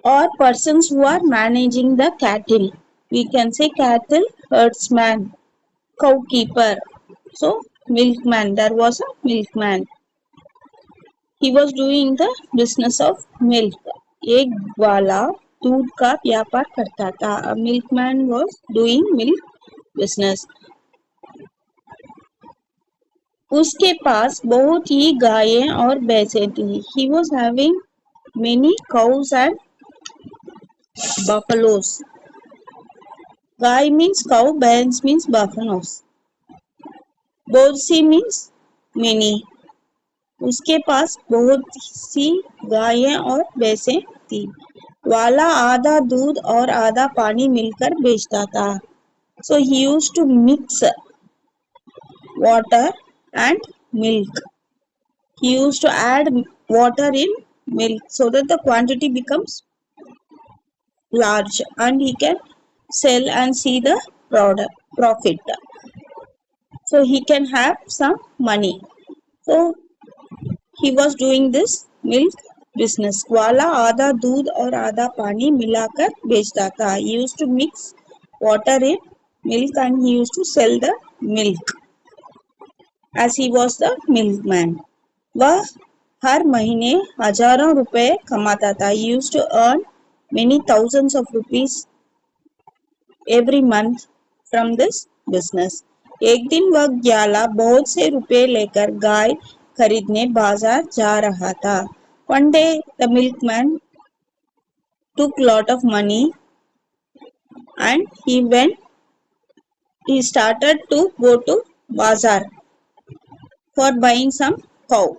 or persons who are managing the cattle. We can say cattle herdsman, cow keeper. So milkman, there was a milkman. He was doing the business of milk. एक ग्वाला दूध का व्यापार करता था. A milkman was doing milk business. उसके पास बहुत ही गायें और भैंसें थी. He was having many cows and buffaloes. Guy means cow, भैंस means buffaloes. बहुत सी means many. उसके पास बहुत सी गायें और भैंसें थी. वाला आधा दूध और आधा पानी मिलकर बेचता था. So he used to mix water and milk. He used to add water in milk so that the quantity becomes large and he can sell and see the profit. So he can have some money. So he was doing this milk business. वाला आधा दूध और आधा पानी मिलाकर बेचता था. He used to mix water in milk and he used to sell the milk as he was the milkman. वह हर महीने हजारों रुपए कमाता था. He used to earn many thousands of rupees every month from this business. एक दिन वह ग्याला बहुत से रुपए लेकर गाय खरीदने बाजार जा रहा था. One day the milkman took lot of money and he started to go to bazaar for buying some cow.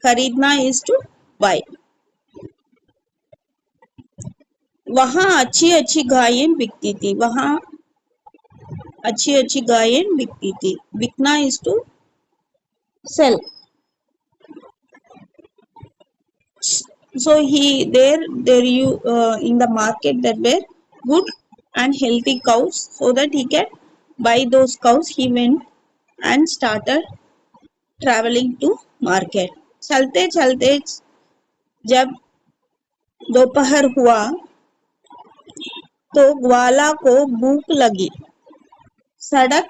खरीदना is to buy. वहाँ अच्छी अच्छी गायें बिकती थी. वहाँ अच्छी अच्छी गायें बिकती थी. बिकना is to sell. So there you in the market there were good and healthy cows, so that he can buy those cows. He went and started traveling to market. चलते चलते जब दोपहर हुआ तो ग्वाला को भूख लगी. सड़क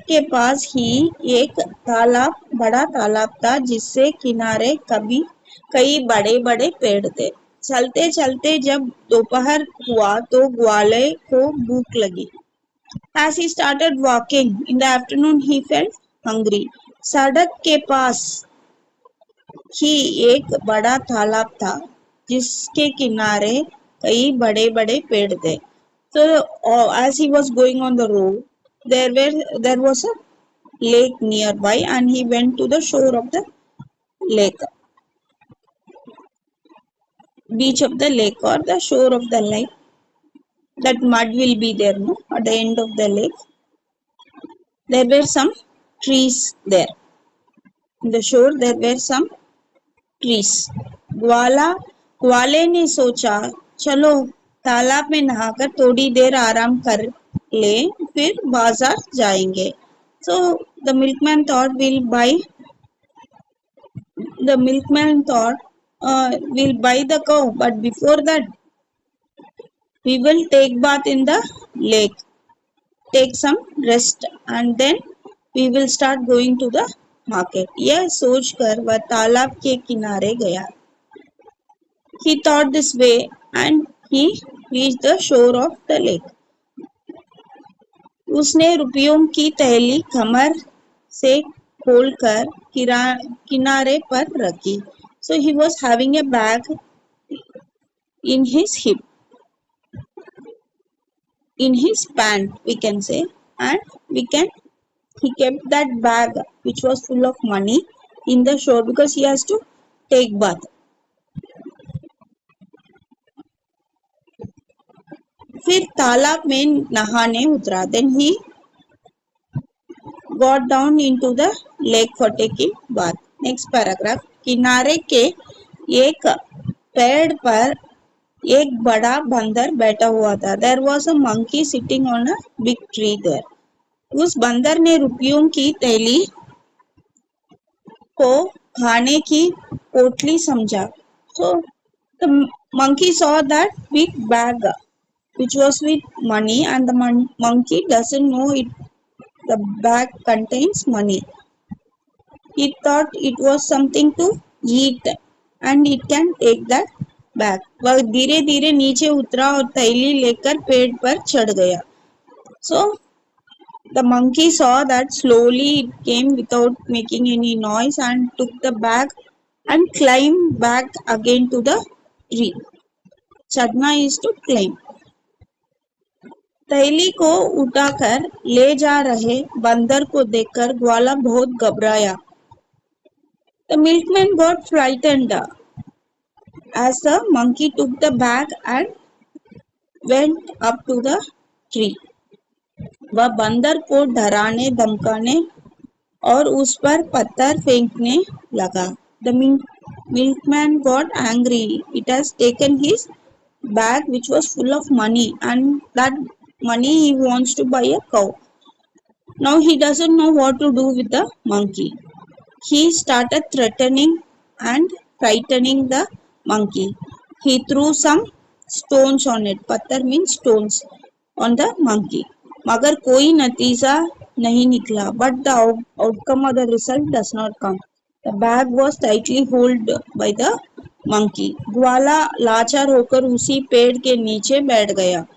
के पास ही एक बड़ा तालाब था जिससे किनारे कई बड़े बड़े पेड़ थे. चलते चलते जब दोपहर हुआ तो ग्वाले को भूख लगी. As he started walking in the afternoon he felt hungry. सड़क के पास ही एक बड़ा तालाब था जिसके किनारे कई बड़े बड़े पेड़ थे. So as he was going on the road, there was a lake nearby and he went to the shore of the lake. Beach of the lake or the shore of the lake. That mud will be there, no? At the end of the lake. There were some trees there. In the shore there were some trees. ग्वाले ने सोचा चलो तालाब में नहाकर थोड़ी देर आराम कर ले फिर बाजार जाएंगे. So the milkman thought we'll buy the cow, but before that we will take bath in the lake, take some rest and then we will start going to the market. यह सोचकर वह तालाब के किनारे गया. He thought this way and he reached the shore of the lake. उसने रुपयों की थैली कमर से खोलकर किनारे पर रखी. So he was having a bag in his hip, in his pant we can say, and he kept that bag which was full of money in the shore because he has to take bath. फिर तालाब में नहाने उतरा. Then he got down into the lake for taking bath. Next paragraph. किनारे के एक पेड़ पर एक बड़ा बंदर बैठा हुआ था. There was a monkey sitting on a big tree there. उस बंदर ने रुपयों की थैली को खाने की पोटली समझा. So the monkey saw that big bag which was with money, and the monkey doesn't know it. The bag contains money. It thought it was something to eat and it can take that bag. वह धीरे धीरे नीचे उतरा और थैली लेकर पेड़ पर चढ़ गया. So the monkey saw that slowly it came without making any noise and took the bag and climbed back again to the tree. चढ़ना is to climb. थैली को उठाकर ले जा रहे बंदर को देखकर ग्वाला बहुत घबराया. The milkman got frightened as the monkey took the bag and went up to the tree. वह बंदर को डराने धमकाने और उस पर पत्थर फेंकने लगा. The milkman got angry. It has taken his bag which was full of money, and that money he wants to buy a cow. Now he doesn't know what to do with the monkey. He started threatening and frightening the monkey. He threw some stones on it. Patthar means stones on the monkey. मगर कोई नतीजा नहीं निकला. But the outcome of the result does not come. The bag was tightly held by the monkey. ग्वाला लाचार होकर उसी पेड़ के नीचे बैठ गया.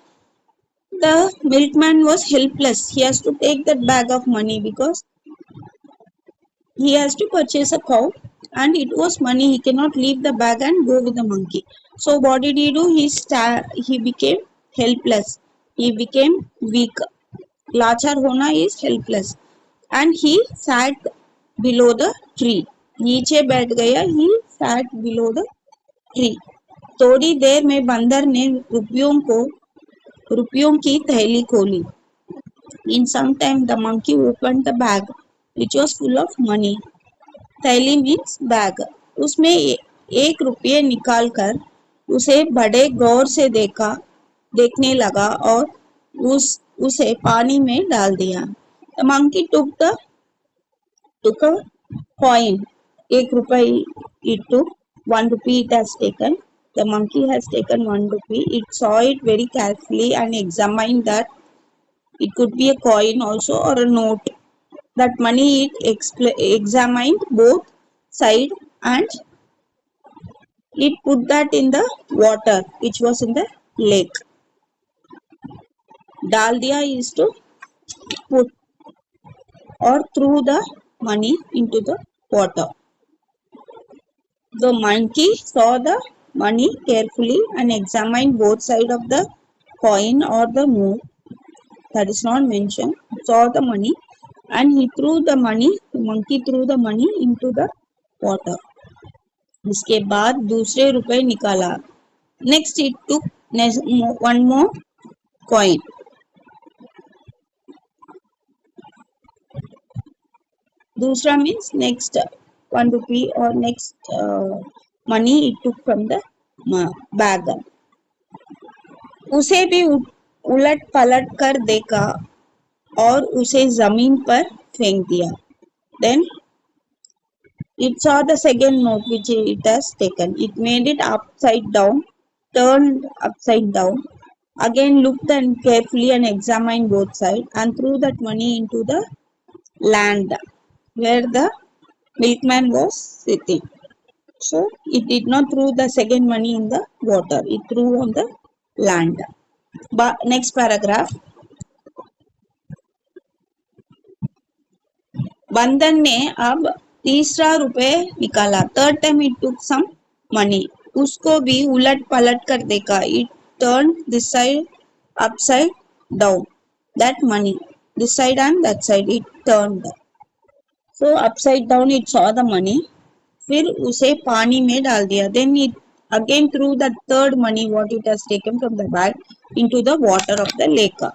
The milkman was helpless. He has to take that bag of money because he has to purchase a cow and it was money. He cannot leave the bag and go with the monkey. So what did he do? He became helpless. He became weak. Lachar hona is helpless. And he sat below the tree. नीचे बैठ गया. He sat below the tree. थोड़ी देर में बंदर ने रुपयों की थैली खोली. In some time the monkey opened the bag which was full of money. थैली मीन्स बैग. उसमें 1 रुपये निकालकर उसे बड़े गौर से देखने लगा और उसे पानी में डाल दिया. The monkey took a coin. 1 रुपये it took. 1 rupee it has taken. The monkey has taken 1 rupee. It saw it very carefully and examined that it could be a coin also or a note. That money it examined both side and it put that in the water which was in the lake. डाल दिया is to put or threw the money into the water. The monkey saw the money carefully and examined both sides of the coin or the note that is not mentioned. Saw the money and he threw the money. The monkey threw the money into the water. इसके बाद दूसरे रुपए निकाला. Next it took one more coin. दूसरा means next 1 rupee or next money it took from the bag. उसे भी उलट पलट कर देखा और उसे जमीन पर फेंक दिया. Then it saw the second note which it has taken. It made it upside down, turned upside down, again looked and carefully and examined both sides and threw that money into the land where the milkman was sitting. So it did not throw the second money in the water. It threw on the land. But next paragraph. बंदर ने अब तीसरा रुपए निकाला. Third time it took some money. उसको भी उलट पलट कर देखा. It turned this side upside down. That money. This side and that side it turned. So upside down it saw the money. फिर उसे पानी में डाल दिया. Then it again threw the third money what it has taken from the bag into the water of the lake.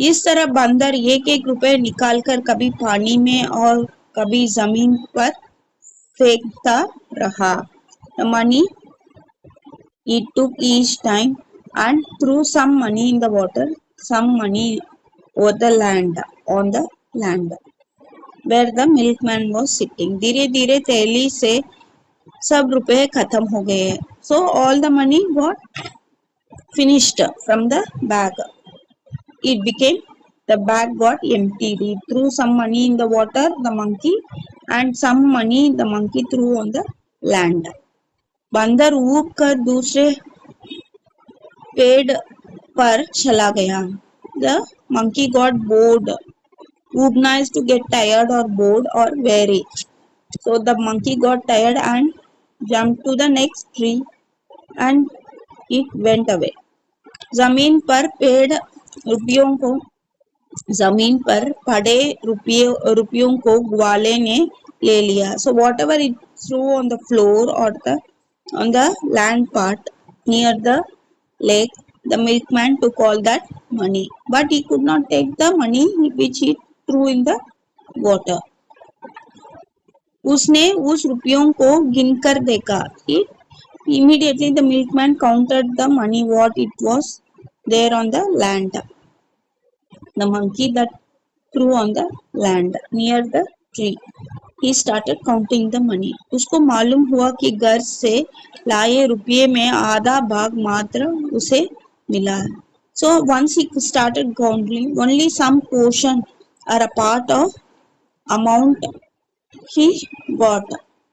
इस तरह बंदर 1-1 रुपए निकालकर कभी पानी में और कभी जमीन पर फेंकता रहा. The money it took each time and threw some money in the water, some money over the land, on the land where the milkman was sitting. धीरे धीरे थैली से सब रुपए खत्म हो गए. So all the money got finished from the bag. It became, the bag got emptied. He threw some money in the water, the monkey, and some money the monkey threw on the land. बंदर ऊब कर दूसरे पेड़ पर चला गया. The monkey got bored. Ubna is to get tired or bored or weary. So the monkey got tired and jumped to the next tree and it went away. जमीन पर पेड़ रुपयों को जमीन पर पड़े रुपयों को ग्वाले ने ले लिया. So whatever it threw on the floor or on the land part near the lake, the milkman took all that money, but he could not take the money which he threw in the water. उसने उस रुपयों को गिनकर देखा. Immediately the milkman counted the money what it was there on the land. The monkey that threw on the land near the tree. He started counting the money. उसको मालूम हुआ कि घर से लाए रुपये में आधा भाग मात्र उसे मिला है. So once he started counting, only some portion or a part of amount he got.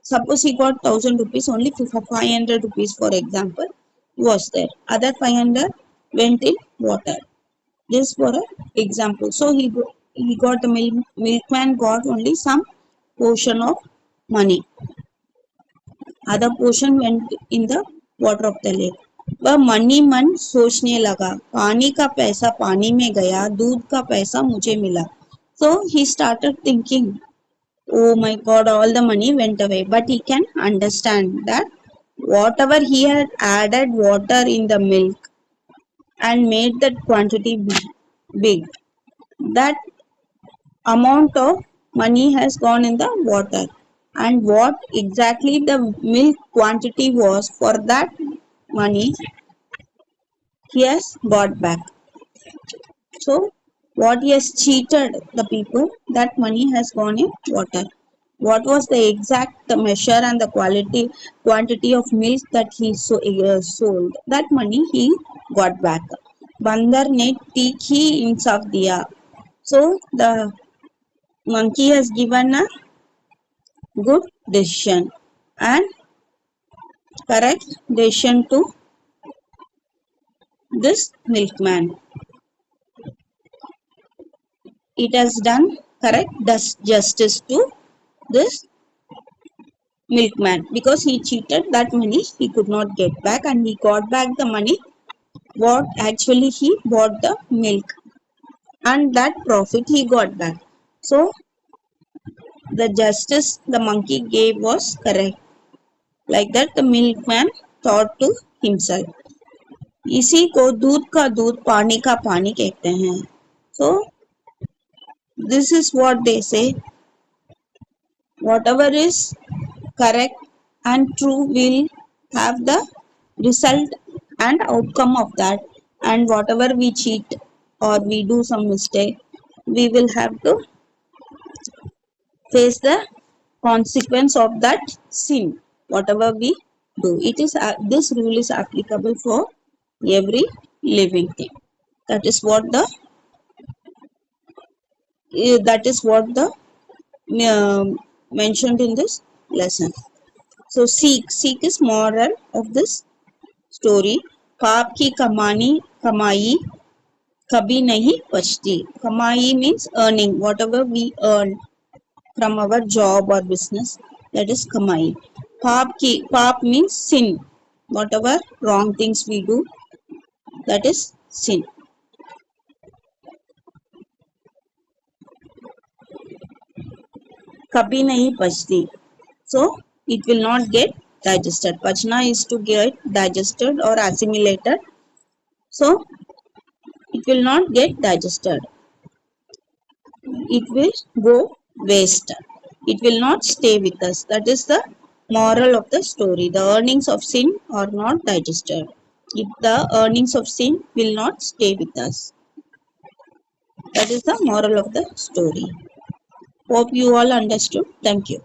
Suppose he got 1,000 rupees, only 500 rupees for example was there. Other 500 went in water. This for an example. So he got, the milkman got only some portion of money. Other portion went in the water of the lake. वह money मन सोचने लगा, पानी का पैसा पानी में गया, दूध का पैसा मुझे मिला. So he started thinking, oh my god, all the money went away. But he can understand that whatever he had added water in the milk and made that quantity big, that amount of money has gone in the water, and what exactly the milk quantity was, for that money he has got back. So what he has cheated the people, that money has gone in water. What was the exact measure and the quantity of milk that he sold, that money he got back. बंदर ने तीखी इंसाफ दिया. So the monkey has given a good decision and correct decision to this milkman. It has done correct justice to this milkman, because he cheated that money he could not get back, and he got back the money what actually he bought the milk, and that profit he got back. So the justice the monkey gave was correct. Like that the milkman thought to himself. इसी को दूध का दूध पानी का पानी कहते हैं. So this is what they say, whatever is correct and true will have the result and outcome of that, and whatever we cheat or we do some mistake, we will have to face the consequence of that sin, whatever we do. It is this rule is applicable for every living thing. That is what the mentioned in this lesson. So seek is moral of this story. पाप की कमाई कभी नहीं बचती. कमाई means earning, whatever we earn from our job or business, that is kamai. Paap means sin, whatever wrong things we do, that is sin. Kabhi nahi pachti, so it will not get digested. Pachna is to get digested or assimilated, so it will not get digested. It will go waste. It will not stay with us. That is the moral of the story. The earnings of sin are not digested. If the earnings of sin will not stay with us. That is the moral of the story. Hope you all understood. Thank you.